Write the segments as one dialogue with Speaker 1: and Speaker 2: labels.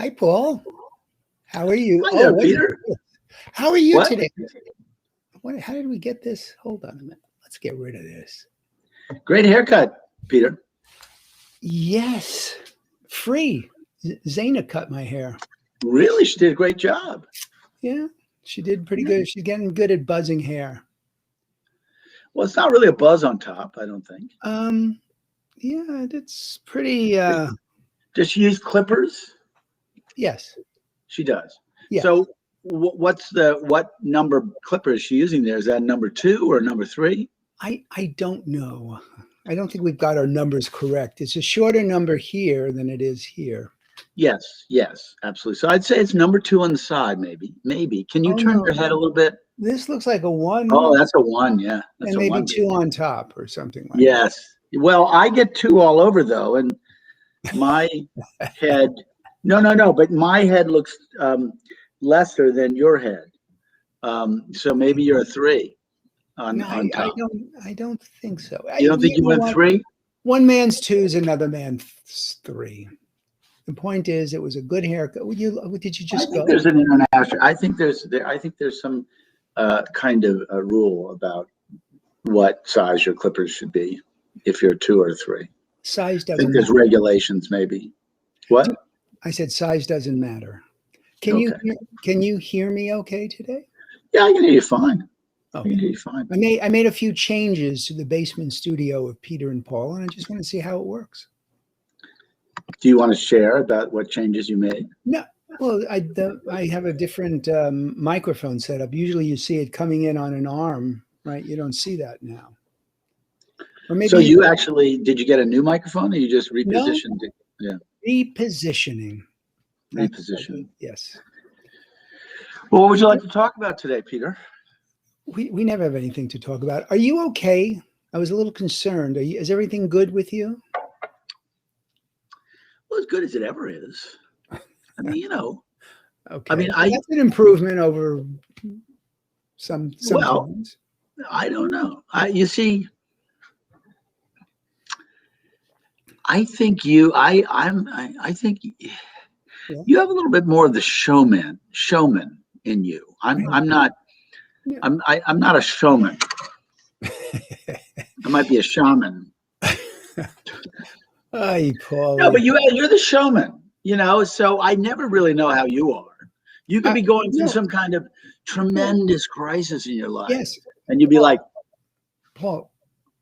Speaker 1: Hi, Paul. How are you?
Speaker 2: Hi there,
Speaker 1: What is
Speaker 2: Peter.
Speaker 1: this? How are you
Speaker 2: What?
Speaker 1: today? How did we get this? Hold on a minute. Let's get rid of this.
Speaker 2: Great haircut, Peter.
Speaker 1: Yes, free. Zaina cut my hair.
Speaker 2: Really, she did a great job.
Speaker 1: Yeah, she did pretty good. She's getting good at buzzing hair.
Speaker 2: Well, it's not really a buzz on top, I don't think.
Speaker 1: Yeah, it's pretty.
Speaker 2: Does she use clippers?
Speaker 1: Yes.
Speaker 2: She does.
Speaker 1: Yeah.
Speaker 2: So, what number clipper is she using there? Is that number 2 or number 3?
Speaker 1: I don't know. I don't think we've got our numbers correct. It's a shorter number here than it is here.
Speaker 2: Yes, absolutely. So I'd say it's number 2 on the side, maybe. Maybe. Can you
Speaker 1: Oh,
Speaker 2: turn
Speaker 1: no.
Speaker 2: your head a little bit?
Speaker 1: This looks like a 1.
Speaker 2: Oh, that's a 1. Yeah, that's
Speaker 1: and
Speaker 2: a
Speaker 1: maybe
Speaker 2: 1.
Speaker 1: 2 on top or something like that.
Speaker 2: Yes. Well, I get 2 all over though, and my head. No. But my head looks lesser than your head. So maybe you're a 3 on top.
Speaker 1: I don't think so.
Speaker 2: You don't think you went 3?
Speaker 1: One man's 2 is another man's 3. The point is, it was a good haircut. Did you just
Speaker 2: I think
Speaker 1: go?
Speaker 2: there's an international. I think there's some kind of a rule about what size your clippers should be if you're 2 or 3.
Speaker 1: Size
Speaker 2: I
Speaker 1: doesn't
Speaker 2: think there's
Speaker 1: matter.
Speaker 2: regulations, maybe. What?
Speaker 1: I said size doesn't matter. Can you hear me okay today?
Speaker 2: Yeah, I can hear you fine. I
Speaker 1: Okay.
Speaker 2: can hear you fine.
Speaker 1: I made a few changes to the basement studio of Peter and Paul, and I just want to see how it works.
Speaker 2: Do you want to share about what changes you made?
Speaker 1: No. Well, I have a different microphone setup. Usually you see it coming in on an arm, right? You don't see that now. Or maybe
Speaker 2: So you actually, did you get a new microphone or you just repositioned it? Yeah.
Speaker 1: Repositioning.
Speaker 2: Repositioning.
Speaker 1: Yes.
Speaker 2: Well, what would you like to talk about today, Peter?
Speaker 1: We never have anything to talk about. Are you okay? I was a little concerned. Is everything good with you?
Speaker 2: Well, as good as it ever is. I mean,
Speaker 1: Okay.
Speaker 2: I mean,
Speaker 1: that's an improvement over some times.
Speaker 2: I don't know. You see, I think I think you have a little bit more of the showman in you. I'm not a showman. I might be a shaman.
Speaker 1: Ay, Paul.
Speaker 2: No, but you're the showman, so I never really know how you are. You could be going through some kind of tremendous crisis in your life.
Speaker 1: Yes.
Speaker 2: And you'd be like,
Speaker 1: Paul,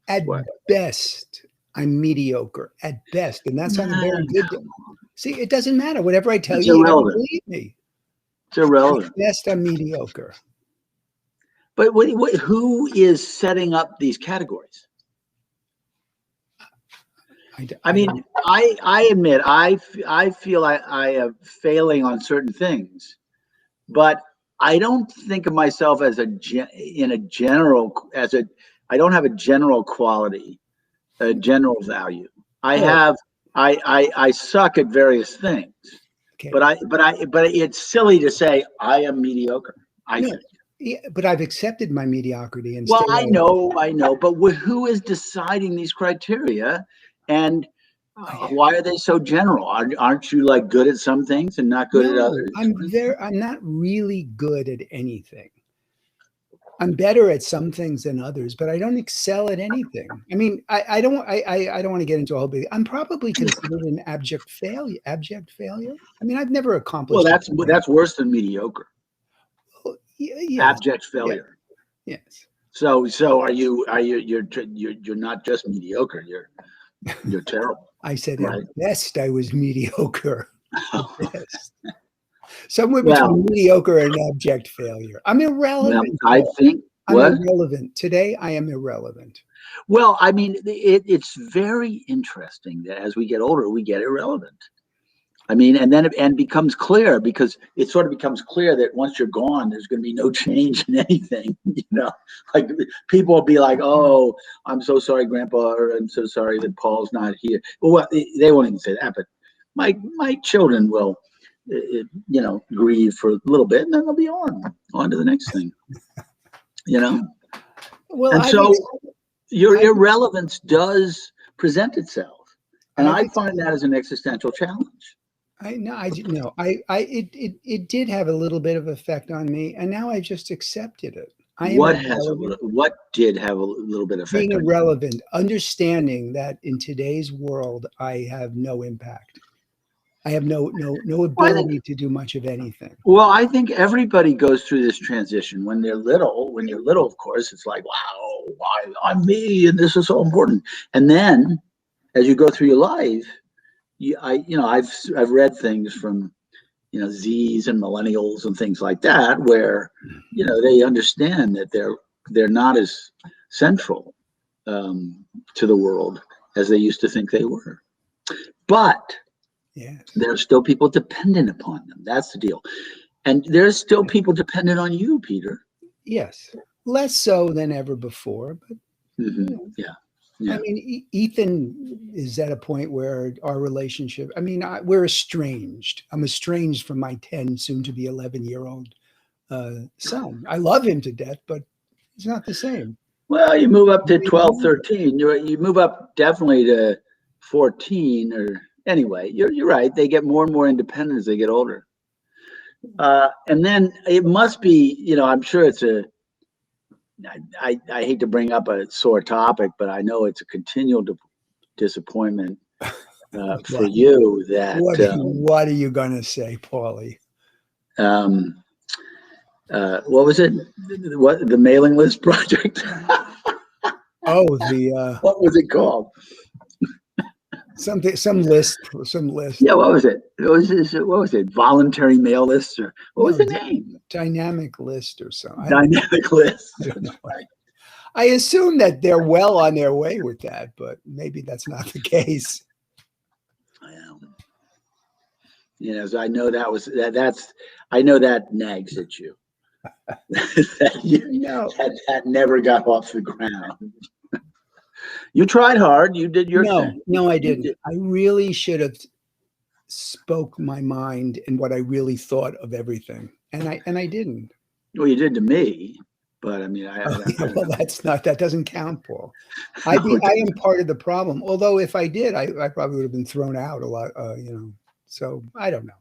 Speaker 1: at best, I'm mediocre. At best. And that's on a very good day. See, it doesn't matter. Whatever I tell you, you don't believe me.
Speaker 2: It's irrelevant. At
Speaker 1: best, I'm mediocre.
Speaker 2: But who is setting up these categories? I mean, I admit I feel I am failing on certain things, but I don't think of myself as I don't have a general quality, a general value. I suck at various things, but it's silly to say I am mediocre. I think.
Speaker 1: Yeah, but I've accepted my mediocrity and
Speaker 2: well, I know, but who is deciding these criteria? And why are they so general? Aren't you like good at some things and not good at others?
Speaker 1: I'm not really good at anything. I'm better at some things than others, but I don't excel at anything. I mean, I don't want to get into a whole big. I'm probably considered an abject failure. Abject failure. I mean, I've never accomplished.
Speaker 2: Well, that's worse than mediocre.
Speaker 1: Yes.
Speaker 2: Abject failure.
Speaker 1: Yes.
Speaker 2: So you're not just mediocre. You're terrible.
Speaker 1: I said
Speaker 2: right?
Speaker 1: At best I was mediocre. Best. Somewhere between mediocre and abject failure. I'm irrelevant.
Speaker 2: I think
Speaker 1: I'm irrelevant. Today I am irrelevant.
Speaker 2: Well, I mean, it's very interesting that as we get older, we get irrelevant. I mean, and then it becomes clear because it sort of becomes clear that once you're gone, there's going to be no change in anything. Like people will be like, "Oh, I'm so sorry, Grandpa," or "I'm so sorry that Paul's not here." Well, they won't even say that, but my children will, grieve for a little bit, and then they'll be on to the next thing. Well, and so your irrelevance does present itself, and I find that as an existential challenge.
Speaker 1: I no, I did no, it did have a little bit of effect on me, and now I just accepted it. I am irrelevant.
Speaker 2: What did have a little bit of effect
Speaker 1: Being
Speaker 2: on you?
Speaker 1: irrelevant, understanding that in today's world, I have no impact. I have no
Speaker 2: Well, I think
Speaker 1: ability to do much of anything.
Speaker 2: Well, I think everybody goes through this transition when they're little. When you're little, of course, it's like, wow, I'm me, and this is so important. And then, as you go through your life, I've read things from Z's and millennials and things like that, where they understand that they're not as central to the world as they used to think they were. But
Speaker 1: Yes.
Speaker 2: there are still people dependent upon them. That's the deal. And there's still people dependent on you, Peter.
Speaker 1: Yes. Less so than ever before, but
Speaker 2: Yeah.
Speaker 1: I
Speaker 2: Yeah.
Speaker 1: mean, Ethan is at a point where our relationship, I mean, we're estranged. I'm estranged from my 10, soon to be 11-year-old son. I love him to death, but it's not the same.
Speaker 2: Well, you move up to 12, 13. You move up definitely to 14 or anyway, you're right. They get more and more independent as they get older. And then it must be, I'm sure I hate to bring up a sore topic, but I know it's a continual disappointment for you that.
Speaker 1: What are you going to say, Paulie?
Speaker 2: What was it? What the mailing list project?
Speaker 1: Oh,
Speaker 2: what was it called?
Speaker 1: Some list.
Speaker 2: Yeah, what was it? What was it? Voluntary mail lists, or what was the name?
Speaker 1: Dynamic list or something.
Speaker 2: Dynamic list.
Speaker 1: Right. I assume that they're well on their way with that, but maybe that's not the case.
Speaker 2: So I know I know that nags at you. that never got off the ground. You tried hard. You did your thing.
Speaker 1: No, I didn't. I really should have spoke my mind and what I really thought of everything, and I didn't.
Speaker 2: Well, you did to me, but I mean,
Speaker 1: well, that doesn't count, Paul. I am part of the problem. Although if I did, I probably would have been thrown out a lot. So I don't know.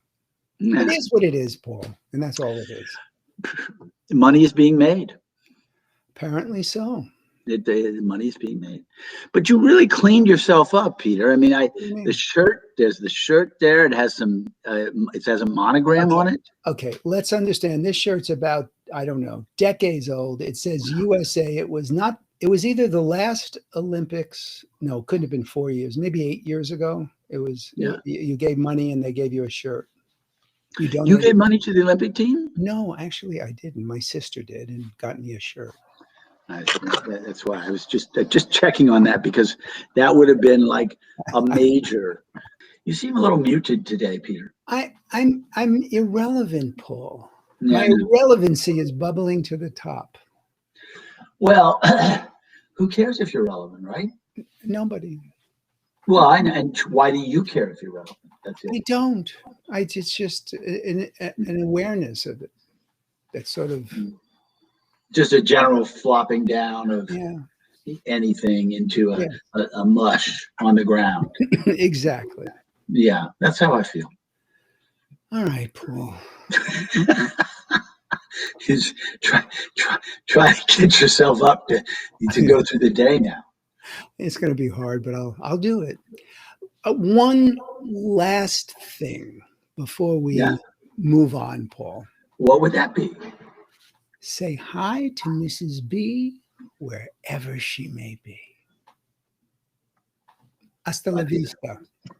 Speaker 1: Nah. It is what it is, Paul, and that's all it is.
Speaker 2: Money is being made.
Speaker 1: Apparently so.
Speaker 2: The money is being made, but you really cleaned yourself up, Peter. I mean, the shirt. There's the shirt there. It has some. It has a monogram on it.
Speaker 1: Okay, let's understand. This shirt's about, I don't know, decades old. It says USA. It was not. It was either the last Olympics. No, it couldn't have been 4 years. Maybe 8 years ago. It was. Yeah. You gave money and they gave you a shirt.
Speaker 2: You gave money to the Olympic team?
Speaker 1: No, actually, I didn't. My sister did and got me a shirt.
Speaker 2: That's why I was just checking on that, because that would have been like a major. You seem a little muted today, Peter.
Speaker 1: I'm irrelevant, Paul. Yeah. My irrelevancy is bubbling to the top.
Speaker 2: Well, who cares if you're relevant, right?
Speaker 1: Nobody.
Speaker 2: Well, and why do you care if you're relevant? That's it.
Speaker 1: I don't. It's just an awareness of it. That's sort of
Speaker 2: just a general flopping down of anything into a mush on the ground.
Speaker 1: Exactly.
Speaker 2: Yeah, that's how I feel.
Speaker 1: All right, Paul.
Speaker 2: Just try to get yourself up to go through the day now.
Speaker 1: It's going to be hard, but I'll do it. One last thing before we move on, Paul.
Speaker 2: What would that be?
Speaker 1: Say hi to Mrs. B wherever she may be. Hasta la vista.